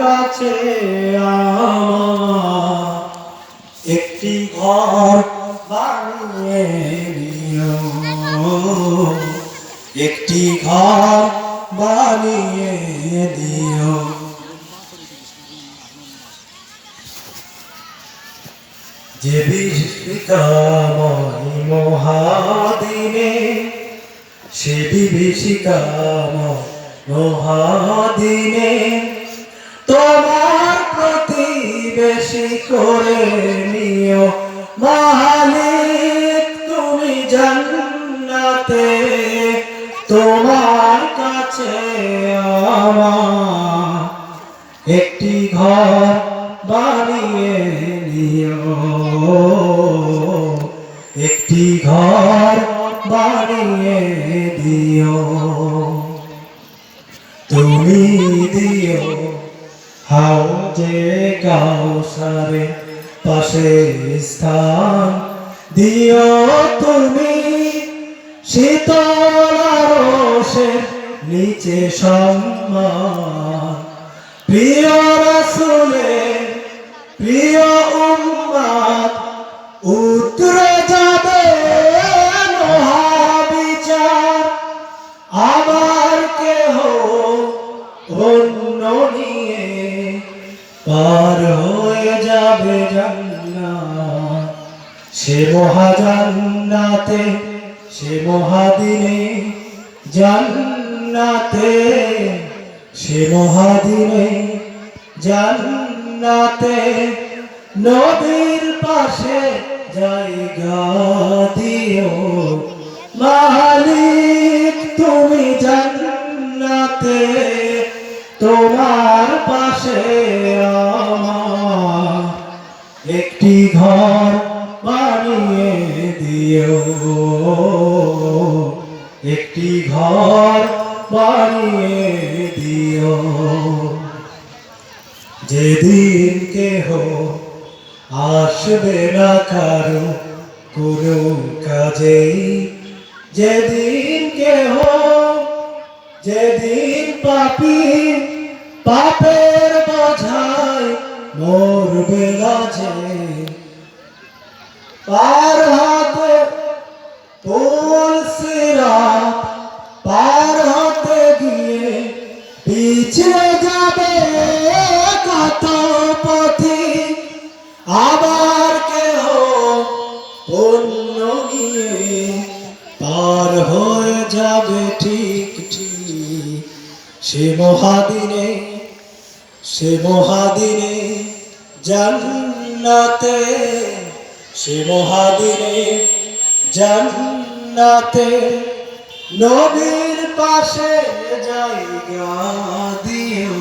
কাছে আমার একটি ঘর বানিয়ে দিও, একটি ঘর বানিয়ে দিও। যে বিভীষিকাময় মহাদিনে, সে বিভীষিকাময় মহাদিনে তোমার প্রতিবেশী করে নিও মালিক তুমি জান্নাতে। তোমার কাছে আমার একটি ঘর বানিয়ে নিও, একটি ঘর বানিয়ে দিও। তুমি দিও হাউজে কাউসারে পাশে স্থান, দিও তুমি শীতল আরশের নিচে সম্মান। প্রিয় রাসূলের প্রিয় উম্মত উতরে যাবে মহাবিচার, আবার কেহ অন্য নিয়ে পার হয়ে যাবে জান্নাত। সে মহাজান্নাতে, সে মহাদিনে জান্নাতে, সে মহাদিনে জান্নাতে নবীর পাশে জায়গা দিও মালিক তুমি জান্নাতে। তোমার পাশে আমার একটি ঘর বানিয়ে দিও, একটি ঘর বানিয়ে দিও। যেদিন কেহ আসবে না কারো কোনো কাজেই, যেদিন কেহ, যেদিন পাপী পাপের বোঝায় মরবে লাজে, পার হতে পুল সিরাত পার হতে গিয়ে পিছলে যাবে কত পথি, আবার কেহ অন্য গিয়ে পার হয়ে যাবে ঠিক ঠিক। সে মহাদিনে, সে মহাদিনে জান্নাতে, সে মহাদিনে জান্নাতে নবীর পাশে জায়গা দিও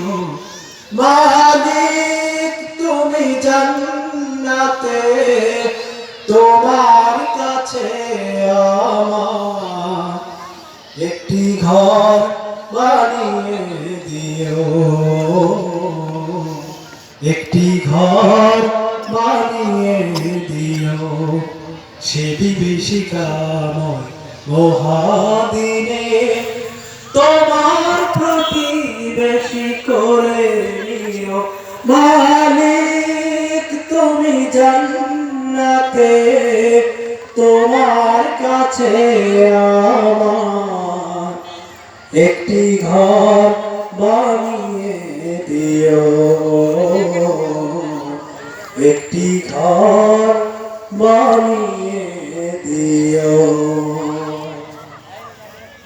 মালিক তুমি জান্নাতে। তোমার কাছে আমার একটি ঘর বানিয়ে দিও, একটি ঘর বানিয়ে দিও। সে বিভীষিকাময় মহাদিনে তোমার প্রতিবেশী করে নিও মালিক তুমি জান্নাতে। তোমার কাছে আমার একটি ঘর বানিয়ে দিও, একটি ঘর বানিয়ে দিও।